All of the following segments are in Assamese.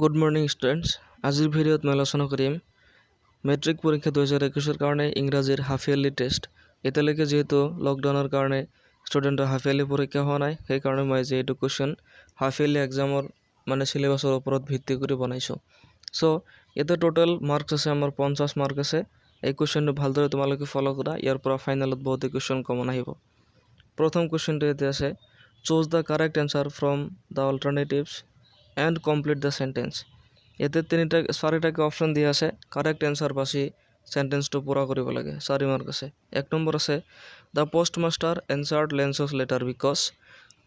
Good morning students. আজিৰ ভিডিঅ'ত মই আলোচনা কৰিম মেট্ৰিক পৰীক্ষা 2021 কাৰণে ইংৰাজীৰ হাফ ইয়াৰলি টেষ্ট। এতিয়ালৈকে যিহেতু লকডাউনৰ কাৰণে ষ্টুডেণ্টৰ হাফ ইয়াৰলি পৰীক্ষা হোৱা নাই, সেইকাৰণে মই আজি এইটো কুৱেশ্যন হাফ ইয়াৰলি এক্সামৰ চিলেবাছৰ ওপৰত ভিত্তি কৰি বনাইছোঁ। চ' ইয়াতে টোটেল মাৰ্কছ আছে আমাৰ 50 মাৰ্ক আছে। এই কুৱেশ্যনটো ভালদৰে তোমালোকে ফ'ল' কৰা, ইয়াৰ পৰা ফাইনেলত বহুতে কুৱেশ্যন কমন আহিব। প্ৰথম কুৱেশ্যনটো ইয়াতে আছে, choose the correct answer from the alternatives and complete the sentence. ইয়াতে চাৰিটাকে অপশ্যন দিয়া আছে, কাৰেক্ট এনচাৰ বাছি চেণ্টেন্সটো পূৰা কৰিব লাগে। 4 মাৰ্ক আছে। 1 নম্বৰ আছে, the post master answered Lencho's letter because.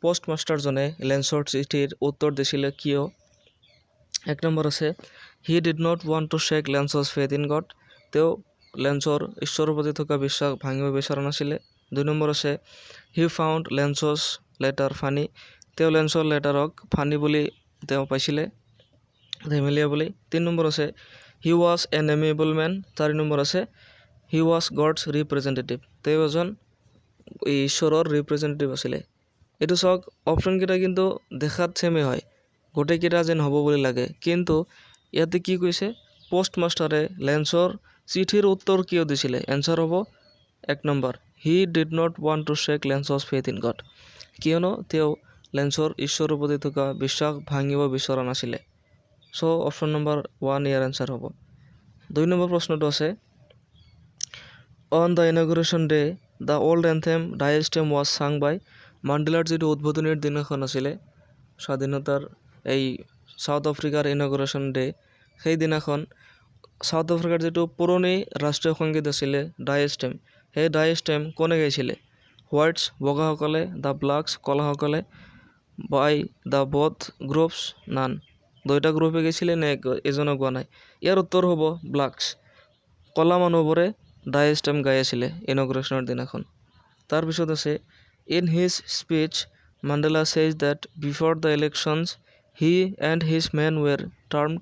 পোষ্ট মাষ্টাৰজনে লেঞ্চৰ চিঠিৰ উত্তৰ দিছিলে কিয়। 1 নম্বৰ আছে, he did not want to shake Lencho's faith in God. তেওঁ লেঞ্চৰ ঈশ্বৰৰ প্ৰতি থকা বিশ্বাস ভাঙিব বিচৰা নাছিলে। 2 নম্বৰ আছে, হি ফাউণ্ড লেঞ্চছ লেটাৰ ফানী। তেওঁ লেঞ্চৰ লেটাৰক ফানী বুলি তেওঁ পাইছিলে, ধেমেলীয়া বুলি। 3 নম্বৰ আছে, he was an amiable man. 4 number আছে, হি ৱাজ গডছ ৰিপ্ৰেজেণ্টেটিভ। তেওঁ এজন ঈশ্বৰৰ ৰিপ্ৰেজেণ্টেটিভ আছিলে। এইটো চাওক, অপশ্যনকেইটা কিন্তু দেখাত ছেমে হয়, গোটেইকেইটা যেন হ'ব বুলি লাগে, কিন্তু ইয়াতে কি কৈছে, পোষ্ট মাষ্টাৰে লেঞ্চৰ চিঠিৰ উত্তৰ কিয় দিছিলে। এনচাৰ হ'ব 1 number, he did not want to shake Lencho's faith in god. কিয়নো তেওঁ লেঞ্চৰ ঈশ্বৰৰ প্ৰতি থকা বিশ্বাস ভাঙিব বিচৰা নাছিলে। চ' অপশ্যন নম্বৰ 1 ইয়াৰ এনচাৰ হ'ব। 2 নম্বৰ প্ৰশ্নটো আছে, on the inauguration day the old anthem Die Stem was sung by. মাণ্ডেলাৰ যিটো উদ্বোধনীৰ দিনাখন আছিলে স্বাধীনতাৰ, এই চাউথ আফ্ৰিকাৰ ইনগ্ৰেশ্যন ডে, সেই দিনাখন চাউথ আফ্ৰিকাৰ যিটো পুৰণি ৰাষ্ট্ৰীয় সংগীত আছিলে ডায়েষ্টেম, সেই ডায়েষ্টেম কোনে গাইছিলে। হোৱাইটছ বগাসকলে, দ্য ব্লাকছ কলাসকলে, by the both groups none. দুয়োটা গ্ৰুপে গাইছিলে নে এজনে গোৱা নাই। ইয়াৰ উত্তৰ হ'ব ব্লাকছ। কলা মানুহবোৰে ডায়েষ্টেম গাই আছিলে ইনগ্ৰেশ্যনৰ দিনাখন। তাৰপিছত আছে, in his speech Mandela says that before the elections he and his men were termed.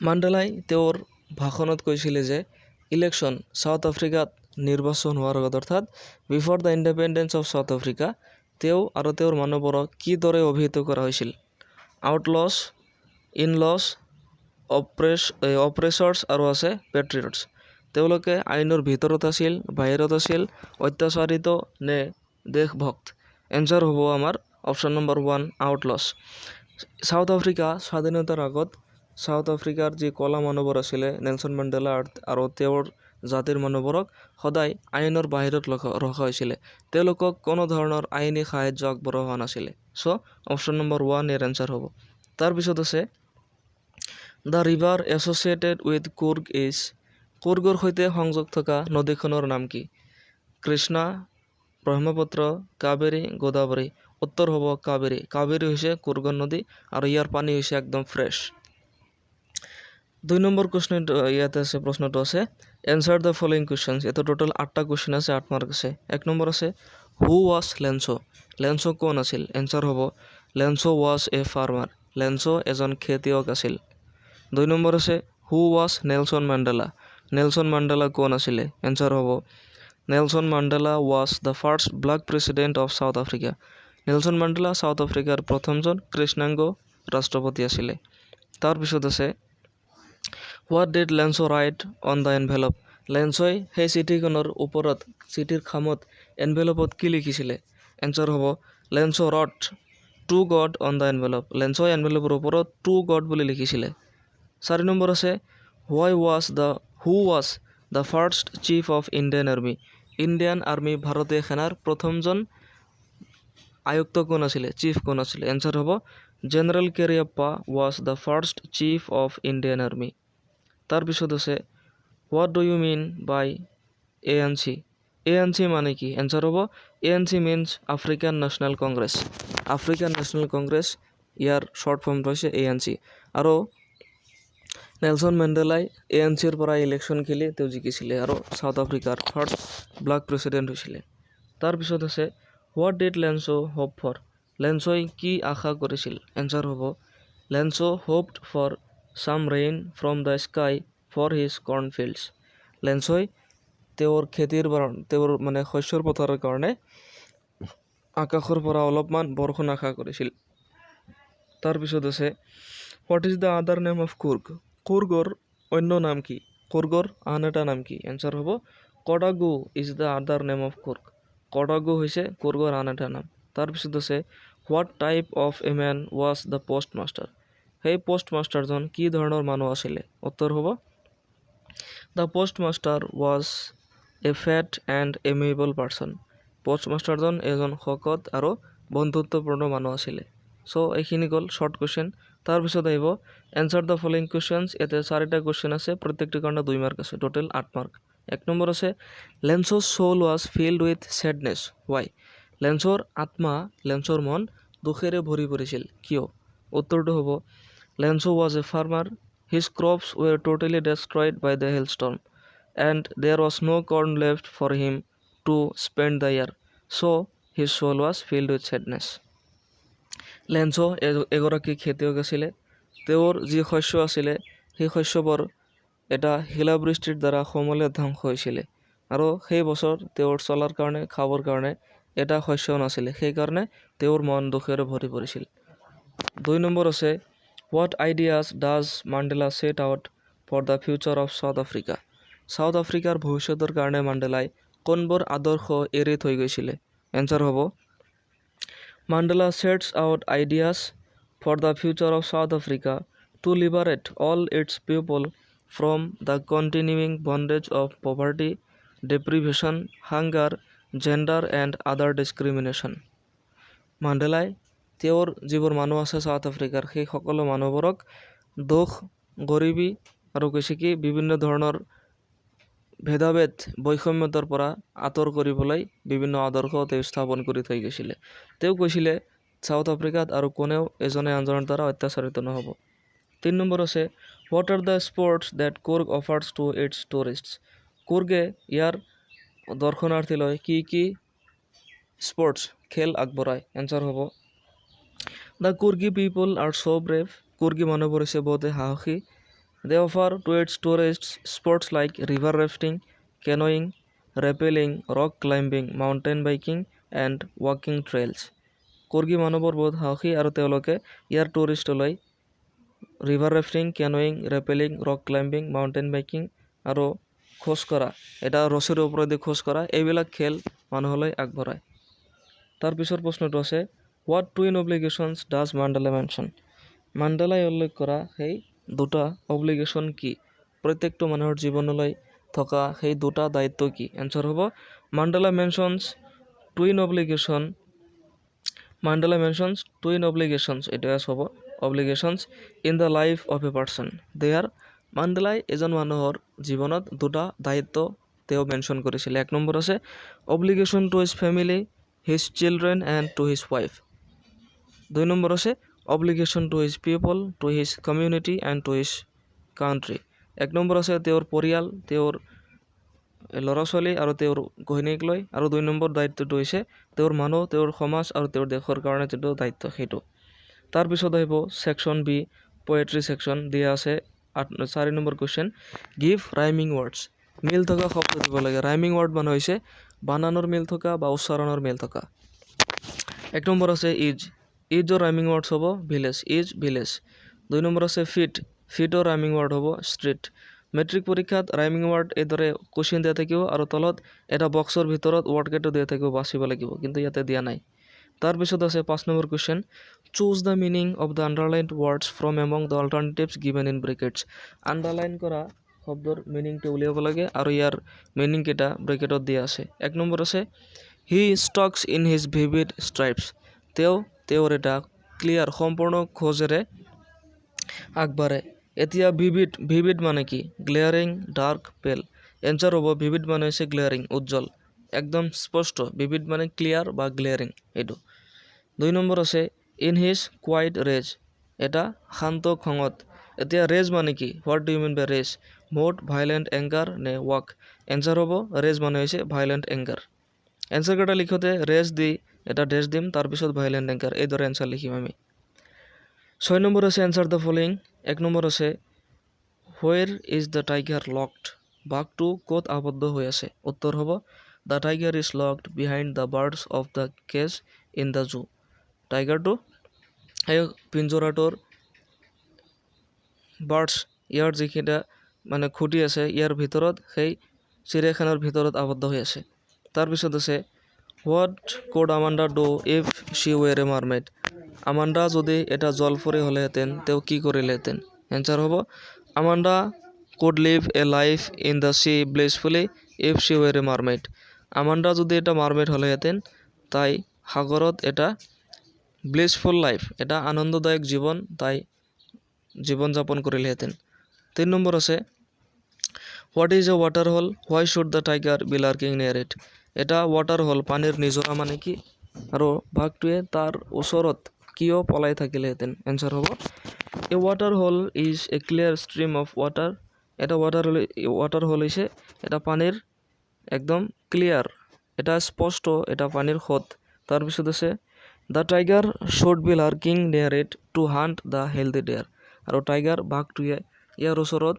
মাণ্ডেলাই তেওঁৰ ভাষণত কৈছিলে যে ইলেকশ্যন, চাউথ আফ্ৰিকাত নিৰ্বাচন হোৱাৰ আগত, অৰ্থাৎ before the independence of South Africa, তেওঁ আৰু তেওঁৰ মানুহবোৰক কিদৰে অভিহিত কৰা হৈছিল। আউটলছ, ইনলছ, অপ্ৰেছৰ্ছ আৰু আছে পেট্ৰিয়টছ। তেওঁলোকে আইনৰ ভিতৰত আছিল, বাহিৰত আছিল, অত্যাচাৰিত নে দেশভক্ত। এনচাৰ হ'ব আমাৰ অপশ্যন নম্বৰ 1 আউটলছ। চাউথ আফ্ৰিকা স্বাধীনতাৰ আগত চাউথ আফ্ৰিকাৰ যি কলা মানুহবোৰ আছিলে, নেলছন মেণ্ডেলা আৰু তেওঁৰ জাতিৰ মানুহবোৰক সদায় আইনৰ বাহিৰত ৰখা হৈছিলে। তেওঁলোকক কোনো ধৰণৰ আইনী সাহায্য আগবঢ়োৱা হোৱা নাছিলে। চ' অপশ্যন নম্বৰ 1 ইয়াৰ এনচাৰ হ'ব। তাৰপিছত আছে, the river associated with Coorg is. কুৰ্গৰ সৈতে সংযোগ থকা নদীখনৰ নাম কি। কৃষ্ণা, ব্ৰহ্মপুত্ৰ, কাবেৰী, গোদাবৰী। উত্তৰ হ'ব কাবেৰী। কাবেৰী হৈছে কুৰ্গৰ নদী আৰু ইয়াৰ পানী হৈছে একদম ফ্ৰেছ। 2 নম্বৰ কুৱেশ্যনটো ইয়াতে আছে, প্ৰশ্নটো আছে, এনচাৰ দ্য ফলোয়িং কুৱেশ্যনছ। এইটো টোটেল 8টা কুৱেশ্যন আছে, 8 মাৰ্ক আছে। 1 নম্বৰ আছে, হু ৱাজ লেঞ্চ'। লেঞ্চ' কোন আছিল। এনচাৰ হ'ব Lencho' was a farmer. Lencho' এজন খেতিয়ক আছিল। 2 নম্বৰ আছে, who was Nelson Mandela. Nelson Mandela কোন আছিলে। এনচাৰ হ'ব Nelson Mandela was the first black president of South Africa. Nelson Mandela South আফ্ৰিকাৰ প্ৰথমজন কৃষ্ণাংগ ৰাষ্ট্ৰপতি আছিলে। তাৰপিছত আছে, what did Lencho' write on the envelope. লেঞ্চই সেই চিঠিখনৰ ওপৰত, চিঠিৰ খামত, এনভেলপত কি লিখিছিলে। এনচাৰ হ'ব Lencho' wrote to God on the envelope. লেঞ্চই এনভেলপৰ ওপৰত টু গড বুলি লিখিছিলে। 4 নম্বৰ আছে, who was the first chief of Indian army. Indian army, ভাৰতীয় সেনাৰ প্ৰথমজন আয়ুক্ত কোন আছিলে, চিফ কোন আছিলে। এনচাৰ হ'ব general Cariappa was the first chief of Indian army. তাৰপিছত আছে, what do you mean by ANC। ANC মানে কি। এনচাৰ হ'ব ANC means African National Congress. African National Congress, ইয়াৰ শ্বৰ্ট ফৰ্মটো হৈছে ANC। আৰু নেলছন মেণ্ডেলাই ANCৰ পৰা ইলেকশ্যন খেলি তেওঁ জিকিছিলে আৰু চাউথ আফ্ৰিকাৰ ফাৰ্ষ্ট ব্লেক প্ৰেছিডেণ্ট হৈছিলে। তাৰপিছত আছে, what did Lencho' hope for. লেঞ্চই কি আশা কৰিছিল। এনচাৰ হ'ব Lencho' hoped for some rain from the sky for his corn fields. লেঞ্চই তেওঁৰ শস্যৰ পথাৰৰ কাৰণে আকাশৰ পৰা অলপমান বৰষুণ আশা কৰিছিল। তাৰপিছত আছে, what is the other name of Coorg? কুৰ্গৰ অন্য নাম কি? কুৰ্গৰ আন এটা নাম কি? এনচাৰ হ'ব Kodagu is the other name of Coorg. Kodagu হৈছে কুৰ্গৰ আন এটা নাম। তাৰপিছত আছে what type of a man was the post master? সেই পোষ্ট মাষ্টাৰজন কি ধৰণৰ মানুহ আছিলে? উত্তৰ হ'ব the post master was a fat and amiable person. Post মাষ্টাৰজন এজন শকত আৰু বন্ধুত্বপূৰ্ণ মানুহ আছিলে। চ' এইখিনি গ'ল শ্বৰ্ট কুৱেশ্যন। তাৰপিছত আহিব এনচাৰ দ্য ফলোয়িং কুৱেশ্যনছ। ইয়াতে 4টা কুৱেশ্যন আছে, প্ৰত্যেকটোৰ কাৰণে 2 মাৰ্ক আছে, টোটেল 8 মাৰ্ক। 1 নম্বৰ আছে লেন্সৰ soul was filled with sadness why? লেন্সৰ মন দুখেৰে ভৰি পৰিছিল, কিয়? উত্তৰটো হ'ব Lencho was a farmer, his crops were totally destroyed by the hailstorm and there was no' corn left for him to spend the year, so' his soul was filled with sadness. Lencho এগৰাকী খেতিয়ক আছিলে। তেওঁৰ যি শস্য আছিলে সেই শস্যবোৰ এটা শিলাবৃষ্টিৰ দ্বাৰা সমূলে ধ্বংস হৈছিলে আৰু সেই বছৰ তেওঁৰ চলাৰ কাৰণে খাবৰ কাৰণে এটা শস্যও নাছিলে, সেইকাৰণে তেওঁৰ মন দুখেৰে ভৰি পৰিছিল। 2 নম্বৰ আছে what ideas does Mandela set out for the future of South Africa? South আফ্ৰিকাৰ ভৱিষ্যতৰ কাৰণে মাণ্ডেলাই কোনবোৰ আদৰ্শ এৰি থৈ গৈছিলে? এনচাৰ হ'ব Mandela sets out ideas for the future of South Africa to liberate all its people from the continuing bondage of poverty, deprivation, hunger, gender and other discrimination. মাণ্ডেলাই তেওঁৰ যিবোৰ মানুহ আছে চাউথ আফ্ৰিকাৰ সেই সকলো মানুহবোৰক দুখ, গৰিবী আৰু কৈছে কি বিভিন্ন ধৰণৰ ভেদাভেদ বৈষম্যতাৰ পৰা আঁতৰ কৰিবলৈ বিভিন্ন আদৰ্শ তেওঁ স্থাপন কৰি থৈ গৈছিলে। তেওঁ কৈছিলে চাউথ আফ্ৰিকাত আৰু কোনেও এজনে আনজনৰ দ্বাৰা অত্যাচাৰিত নহ'ব। 3 নম্বৰ আছে what are the sports that Coorg offers to its tourists? কুৰ্গে ইয়াৰ দৰ্শনাৰ্থীলৈ কি কি স্পৰ্টছ খেল আগবঢ়ায়? এনচাৰ হ'ব the Coorgi people are so' brave. Coorgi মানুহবোৰ হৈছে বহুতে সাহসী। They offer to its tourists sports like river rafting, canoeing, rappelling, rock climbing, mountain biking and ৱাকিং ট্ৰেইলছ। কুৰ্গী মানুহবোৰ বহুত সাহসী আৰু তেওঁলোকে ইয়াৰ টুৰিষ্টলৈ river rafting, canoeing, rappelling, rock climbing, mountain biking আৰু খোজকঢ়া, এটা ৰছীৰ ওপৰেদি খোজকঢ়া, এইবিলাক খেল মানুহলৈ আগবঢ়ায়। তাৰপিছৰ প্ৰশ্নটো আছে what twin obligations does Mandela mention? মাণ্ডেলাই উল্লেখ কৰা সেই 2টা অব্লিগেশ্যন কি? প্ৰত্যেকটো মানুহৰ জীৱনলৈ থকা সেই 2টা দায়িত্ব কি? এনচাৰ হ'ব মাণ্ডেলা মেনশ্যনছ টুইন অব্লিগেশ্যনছ, এইটো হ'ব obligations in the life of a person. মাণ্ডেলাই এজন মানুহৰ জীৱনত 2টা দায়িত্ব তেওঁ মেনশ্যন কৰিছিলে। 1 নম্বৰ আছে obligation to his family, his children and to his wife. 2 number আছে obligation to his people, to his community and to his country. 1 number আছে তেওঁৰ পৰিয়াল, তেওঁৰ ল'ৰা ছোৱালী আৰু তেওঁৰ ঘৈণীয়েক লৈ, আৰু 2 নম্বৰ দায়িত্বটো হৈছে তেওঁৰ মানুহ, তেওঁৰ সমাজ আৰু তেওঁৰ দেশৰ কাৰণে যিটো দায়িত্ব সেইটো। তাৰপিছত আহিব ছেকশ্যন বি, পয়েট্ৰি ছেকশ্যন দিয়া আছে। 4 number question give rhyming words. মিল থকা শব্দ দিব লাগে। ৰাইমিং ৱৰ্ড মানে হৈছে বানানৰ মিল থকা বা উচ্চাৰণৰ মিল থকা। 1 নম্বৰ আছে ইজৰ ৰাইমিং ৱৰ্ডছ হ'ব ভিলেজ, ইজ ভিলেজ। 2 নম্বৰ আছে ফিটৰ ৰাইমিং ৱৰ্ড হ'ব ষ্ট্ৰীট। মেট্ৰিক পৰীক্ষাত ৰাইমিং ৱৰ্ড এইদৰে কুৱেশ্যন দিয়া থাকিব আৰু তলত এটা বক্সৰ ভিতৰত ৱৰ্ডকেইটা দিয়া থাকিব, বাচিব লাগিব, কিন্তু ইয়াতে দিয়া নাই। তাৰপিছত আছে 5 number question choose the meaning of the underlined words from among the alternatives given in brackets. Underline কৰা শব্দৰ মিনিংটো উলিয়াব লাগে আৰু ইয়াৰ মিনিংকেইটা ব্ৰেকেটত দিয়া আছে। 1 নম্বৰ আছে হি ষ্টক্স ইন হিজ ভিভিড ষ্ট্ৰাইপছ। তেওঁৰ এটা ক্লিয়াৰ সম্পূৰ্ণ খোজেৰে আগবাঢ়ে। এতিয়া ভিভিড মানে কি? গ্লেয়াৰিং, ডাৰ্ক, পেল। এনচাৰ হ'ব ভিভিড মানে হৈছে গ্লেয়াৰিং, উজ্জ্বল, একদম স্পষ্ট। ভিভিড মানে ক্লিয়াৰ বা গ্লেয়াৰিং এইটো। 2 নম্বৰ আছে ইন হিজ কুৱাইট ৰেজ, এটা শান্ত খঙত। এতিয়া ৰেজ মানে কি? What do you mean by rage? Mood, violent anger নে ৱাক? এনচাৰ হ'ব ৰেজ মানে হৈছে ভাইলেণ্ট এংগাৰ। এনচাৰ কেইটা লিখোঁতে ৰেজ দি এটা ডেছ দিম, তাৰপিছত ভাইলেণ্ট এংগাৰ, এইদৰে এনচাৰ লিখিম আমি। 6 নম্বৰ আছে এনচাৰ দ্য ফলোয়িং। 1 নম্বৰ আছে where is the tiger locked? বাঘটো ক'ত আবদ্ধ হৈ আছে? উত্তৰ হ'ব the tiger is locked behind the bars of the cage in the zoo. টাইগাৰটো সেই পিঞ্জৰাটোৰ বাৰ্ডছ ইয়াৰ যিকেইটা মানে খুঁটি আছে ইয়াৰ ভিতৰত সেই চিৰিয়াখানাৰ ভিতৰত আবদ্ধ হৈ আছে। তাৰপিছত আছে what could Amanda do if she were a mermaid. Amanda যদি এটা জলপৰী হ'লেহেঁতেন তেওঁ কি কৰিলেহেঁতেন? এনচাৰ হ'ব Amanda could live a life in the sea blissfully if she were a mermaid. Amanda যদি এটা মাৰমেড হ'লেহেঁতেন তাই সাগৰত এটা ব্লিছফুল লাইফ এটা আনন্দদায়ক জীৱন তাই জীৱন যাপন কৰিলেহেঁতেন। 3 নম্বৰ আছে what is a water hole why should the tiger be lurking near it. এটা ৱাটাৰ হল পানীৰ নিজৰা মানে কি আৰু বাঘটোৱে তাৰ ওচৰত কিয় পলাই থাকিলেহেঁতেন? এনচাৰ হ'ব a water hole is a clear stream of water. এটা ৱাটাৰ হল হৈছে এটা পানীৰ একদম ক্লিয়াৰ এটা স্পষ্ট এটা পানীৰ সোঁত। তাৰপিছত আছে the tiger should be lurking near it to hunt the healthy deer. আৰু টাইগাৰ বাঘটোৱে ইয়াৰ ওচৰত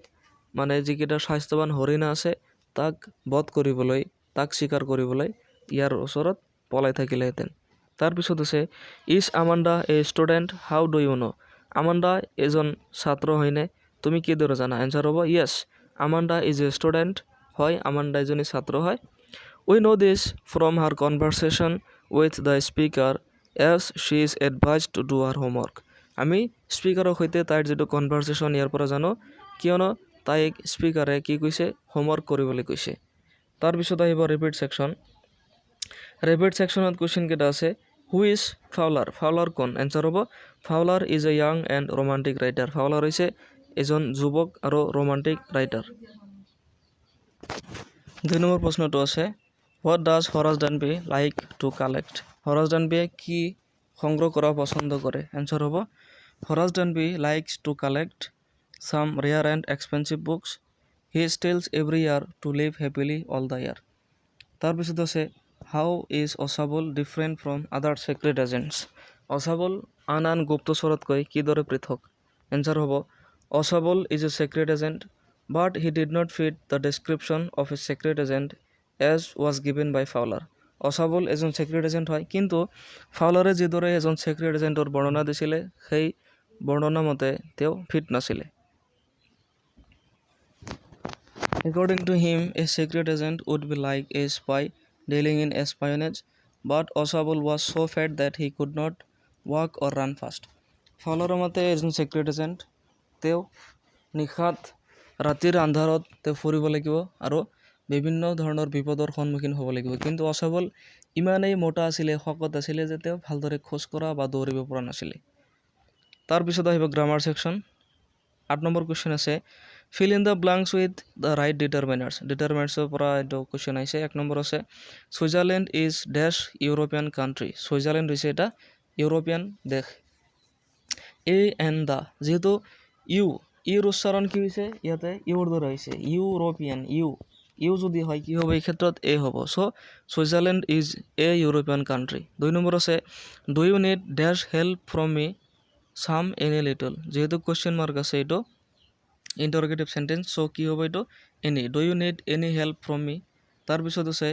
মানে যিকেইটা স্বাস্থ্যৱান হৰিণা আছে তাক বধ কৰিবলৈ তাক চিকাৰ কৰিবলৈ ইয়াৰ ওচৰত পলাই থাকিলেহেঁতেন। তাৰপিছত আছে is Amanda a student how do you know'. Amanda এজন ছাত্ৰ হয়নে তুমি কিদৰে জানা? এনচাৰ হ'ব yes Amanda is a student. হয় আমাণ্ডা এজনী ছাত্ৰ হয়। We know' this from her conversation with the speaker as she is advised to do her homework. আমি স্পীকাৰৰ সৈতে তাইৰ যিটো কনভাৰচেশ্যন ইয়াৰ পৰা জানো কিয়নো তাইক স্পীকাৰে কি কৈছে হোমৱৰ্ক কৰিবলৈ কৈছে। তাৰপিছত আহিব ৰিপিট ছেকশ্যন। ৰিপিট ছেকশ্যনত কুৱেশ্যন কেইটা আছে হু ইজ ফাউলাৰ। ফাউলাৰ কোন? এনচাৰ হ'ব Fowler is a young and romantic writer. Fowler হৈছে এজন যুৱক আৰু ৰোমাণ্টিক ৰাইটাৰ। 2 নম্বৰ প্ৰশ্নটো আছে what does Horace Danby like to collect. Horace ডানবিয়ে কি সংগ্ৰহ কৰা পচন্দ কৰে? এনচাৰ হ'ব Horace Danby likes to collect some rare and expensive books. He steals every year to live happily all the year. তাৰপিছত আছে how is অচাবল different from other secret agents. অচাবল আন গুপ্তচৰতকৈ কিদৰে পৃথক? এনচাৰ হ'ব অচাবল is a secret agent but he did not fit the description of a secret agent as was given by Fowler. অচাবল এজন secret agent হয় কিন্তু ফাউলাৰে যিদৰে এজন secret agentৰ বৰ্ণনা দিছিলে সেই বৰ্ণনা মতে তেওঁ ফিট নাছিলে। According to him, a secret agent would be like a spy dealing in espionage, but Oswald was so fat that he could not walk or run fast. Fowler মতে এজন secret agent তেওঁ নিশাত ৰাতিৰ আন্ধাৰত তেওঁ ফুৰিব লাগিব আৰু বিভিন্ন ধৰণৰ বিপদৰ সন্মুখীন হ'ব লাগিব। কিন্তু অচাবল ইমানেই মোটা আছিলে শকত আছিলে যে তেওঁ ভালদৰে খোজ কঢ়া বা দৌৰিব পৰা নাছিলে। তাৰপিছত আহিব গ্ৰামাৰ ছেকশ্যন। 8 নম্বৰ কুৱেশ্যন আছে fill in the blanks with the right determinants. ডিটাৰমিনেণ্টছৰ পৰা এইটো কুৱেশ্যন আহিছে। 1 নম্বৰ আছে Switzerland is dash European country. Switzerland হৈছে এটা ইউৰোপিয়ান দেশ। এ এণ্ড দ্য যিহেতু ইউৰ উচ্চাৰণ কি হৈছে ইয়াতে ইউৰ দৰে হৈছে ইউৰোপিয়ান ইউ যদি হয় কি হ'ব এই ক্ষেত্ৰত এ হ'ব। So' Switzerland is a European country. 2 number আছে do you need dash help from me some any little. যিহেতু কুৱেশ্যন মাৰ্ক আছে এইটো ইণ্টাৰগেটিভ চেণ্টেঞ্চ চ' কি হ'ব এইটো any. Do you need any help from me. তাৰপিছত আছে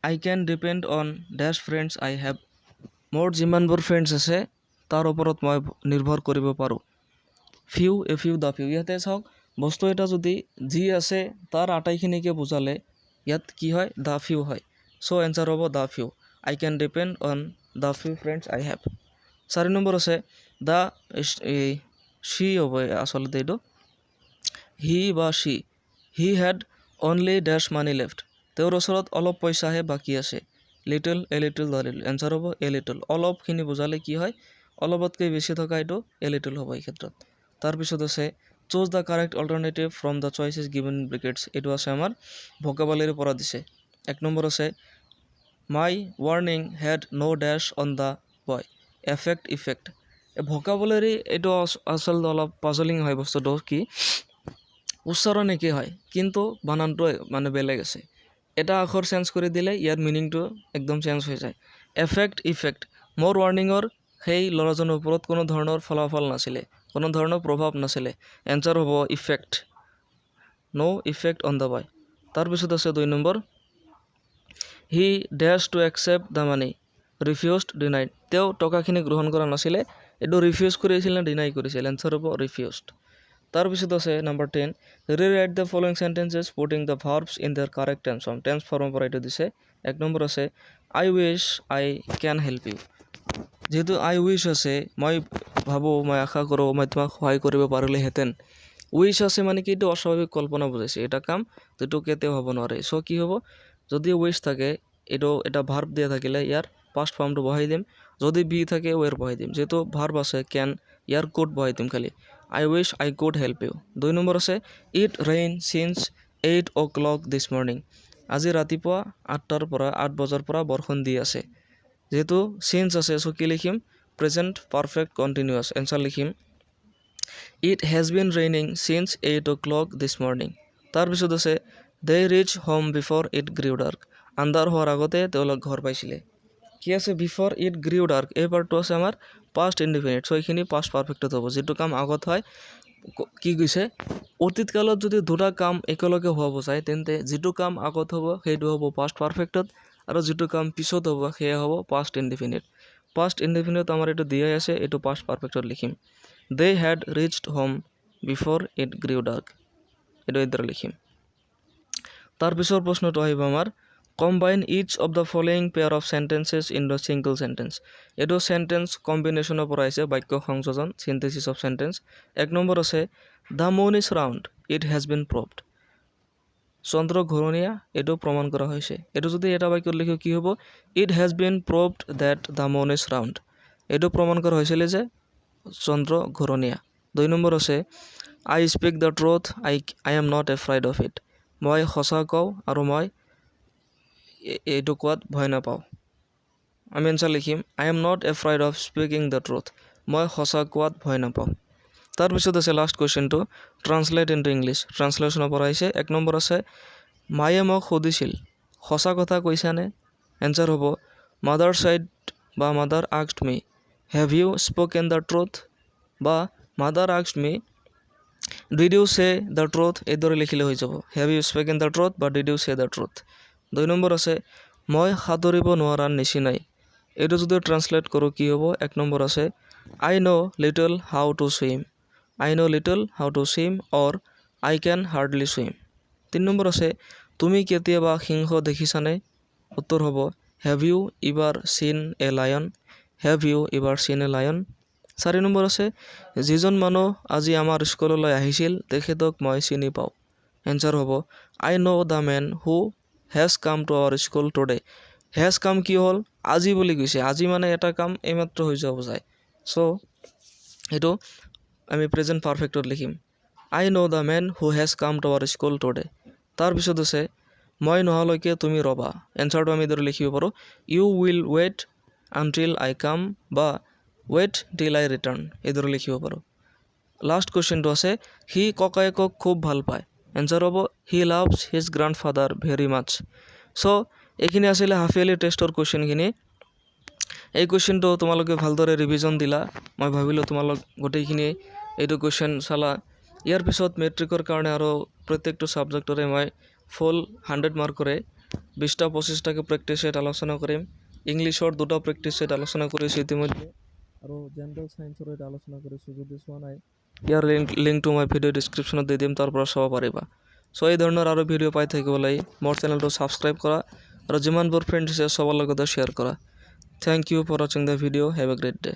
I can depend on dash friends I have. মোৰ যিমানবোৰ ফ্ৰেণ্ডছ আছে তাৰ ওপৰত মই নিৰ্ভৰ কৰিব পাৰোঁ। Few a few the few. ইয়াতে চাওক বস্তু এটা যদি যি আছে তাৰ আটাইখিনিকে বুজালে ইয়াত কি হয় দ্য ফিউ হয়। চ' এনচাৰ হ'ব the few. I can depend on the few friends I have. 4 number আছে দ্য শি হ'ব আচলতে এইটো হি বা she. He had only dash money left. তেওঁৰ ওচৰত অলপ পইচাহে বাকী আছে। Little a little the little. Answer হ'ব এ লিটল। অলপখিনি বুজালে কি হয় অলপতকৈ বেছি থকা এইটো এ লিটল হ'ব এই ক্ষেত্ৰত। তাৰপিছত আছে choose the correct alternative from the choices given in brackets. এইটো আছে আমাৰ ভোকাবুলাৰীৰ পৰা দিছে। 1 নম্বৰ আছে my warning had no' dash on the boy. Affect effect. Vocabulary এইটো আচলতে অলপ পাজলিং হয় বস্তুটো কি উচ্চাৰণ একেই হয় কিন্তু বানানটো মানে বেলেগ আছে। এটা আখৰ চেঞ্জ কৰি দিলে ইয়াৰ মিনিংটো একদম চেঞ্জ হৈ যায়। এফেক্ট ইফেক্ট মোৰ ৱাৰ্ণিঙৰ সেই ল'ৰাজনৰ ওপৰত কোনো ধৰণৰ ফলাফল নাছিলে কোনো ধৰণৰ প্ৰভাৱ নাছিলে। এনচাৰ হ'ব effect no' effect on the boy. তাৰপিছত আছে 2 number he dash to accept the money refused denied. তেওঁ টকাখিনি গ্ৰহণ কৰা নাছিলে এইটো ৰিফিউজ কৰিছিল নে ডিনাই কৰিছিল? এনচাৰ হ'ব ৰিফিউজড। তাৰপিছত আছে number 10 rewrite the following sentences putting the verbs in their correct tense form tense form পৰা এইটো দিছে এক নম্বৰ আছে I wish I can help you যেহেতু I wish আছে মই ভাবো মই আশা কৰো মই তোমাক সহায় কৰিব পাৰিলেহেঁতেন উইশ আছে মানে কি এইটো অস্বাভাৱিক কল্পনা বুজাইছে এটা কাম যেটো কেতিয়াও হ'ব নোৱাৰে সো কি হ'ব যদি উইশ থাকে এইটো এটা ভাৰ্ব দিয়া থাকিলে ইয়াৰ পাস্ট ফৰ্মটো বহাই দিম যদি বি থাকে ওয়েৰ বহাই দিম যেহেতু ভাৰ্ব আছে ক্যান ইয়াৰ কোড বহাই দিম খালি I wish I could help you 2 number আছে it rain since 8 o'clock this morning আজি ৰাতিপুৱা 8টাৰ পৰা 8 বজাৰ পৰা বৰষুণ দি আছে যেহেতু since আছে সো কি লিখিম প্ৰেজেন্ট পারফেক্ট কন্টিনিউয়াস এনসার লিখিম It has been raining since 8 o'clock this morning তাৰপিছত আছে they reached home before it grew dark আন্ধাৰ হোৱাৰ আগতে তেওঁলোক ঘৰ পাইছিলে কি আছে before it grew dark এই পাৰ্টটো আছে আমাৰ past indefinite সো এইখিনি past perfect হ'ব যেটো কাম আগত হয় কি কৈছে অতীত কালত যদি দুটা কাম একেলগে হোৱা বুজায় তেন্তে যেটো কাম আগত হ'ব সেইটো হ'ব past perfectত আৰু যেটো কাম পিছত হ'ব সেয়া হ'ব past indefinite আমাৰ এটো দিয়াই আছে এটো past perfectত লিখিম they had reached home before it grew dark এটো ইদৰে লিখিম তাৰ পিছৰ প্ৰশ্নটো আহিব আমাৰ combine each of the following pair of sentences into a single sentence এটো sentence combination পৰা আছে বাক্য সংযোজন synthesis of sentence এক নম্বৰ আছে the moon is round it has been proved চন্দ্ৰ ঘূৰণীয়া এটো প্ৰমাণ কৰা হৈছে এটো যদি এটা বাক্যত লিখো কি হ'ব it has been proved that the moon is round এটো প্ৰমাণ কৰা হৈছিল যে চন্দ্ৰ ঘূৰণীয়া 2 নম্বৰ আছে I speak the truth I am not afraid of it মই সঁচা কওঁ আৰু মই এইটো কোৱাত ভয় নাপাওঁ আমি এনসার লিখিম I am not afraid of speaking the truth মই সঁচা কোৱাত ভয় নাপাওঁ তাৰ পিছত আছে লাষ্ট কোৱেশ্চনটো ট্ৰান্সলেট ইনটু ইংলিশ ট্ৰান্সলেচনৰ পৰা আহিছে এক নম্বৰ আছে মায়ে মোক সুধিছিল সঁচা কথা কৈছানে এনসাৰ হ'ব মাদাৰ said বা mother asked me have you spoken the truth বা mother asked me did you say the truth এইদৰে লিখিলে হৈ যাব have you spoken the truth বা did you say the truth 2 number আছে মই সাঁতুৰিব নোৱাৰাৰ নিচিনাই এইটো যদি ট্ৰান্সলেট কৰো কি হ'ব এক নম্বৰ আছে I know little how to swim or I can hardly swim 3 number আছে তুমি কেতিয়াবা সিংহ দেখিছানে উত্তৰ হ'ব have you ever seen a lion 4 number আছে যিজন মানুহ আজি আমাৰ স্কুললৈ আহিছিল তেখেতক মই চিনি পাওঁ এনসার হ'ব I know the man who has come to our school today has come কি হল আজি বুলি কৈছে আজি মানে এটা কাম এইমাত্ৰ হৈ যাব যায় সো এটো আমি প্ৰেজেন্ট পারফেক্টত লিখিম I know the man who has come to our school today তাৰ পিছত আছে মই নহালৈকে তুমি ৰবা এনসাৰটো আমি ধৰি লিখিব পাৰো you will wait until I come বা wait till I return এইদৰে লিখিব পাৰো লাষ্ট কোৱেশ্চনটো আছে হি ককায়েকক খুব ভাল পায় এনসার হ'ব he loves his grandfather very much so এইখিনি আছিল হাফ ইয়াৰলি টেষ্টৰ কোৱেশ্চনখিনি এই কোৱেশ্চনটো তোমালোকে ভালদৰে ৰিভিজন দিলা মই ভাবিলো তোমালোক গোটেইখিনি এইটো কোৱেশ্চন চালা ইয়াৰ পিছত মেট্ৰিকৰ কাৰণে আৰু প্ৰত্যেকটো সাবজেক্টৰে মই ফুল 100 মাৰ্কৰে 20টা 25টাকে প্ৰেক্টিছ সেট আলোচনা কৰিম ইংলিছৰ দুটা প্ৰেক্টিছ সেট আলোচনা কৰিছো ইতিমধ্যে আৰু জেনাৰেল সায়েন্সৰ এটা আলোচনা কৰিছো যদি চোৱা নাই ইয়াৰ লিংকটো মই ভিডিও ডেসক্ৰিপচনত দি দিম তাৰ পৰা চাব পাৰিবা সো এই ধৰণৰ আৰু ভিডিও পাই থাকিবলৈ মোৰ চেনেলটো সাবস্ক্ৰাইব কৰা আৰু যিমানবোৰ ফ্ৰেন্ডছ আছে সবৰ লগত শ্বেয়াৰ কৰা thank you for watching the video have a great day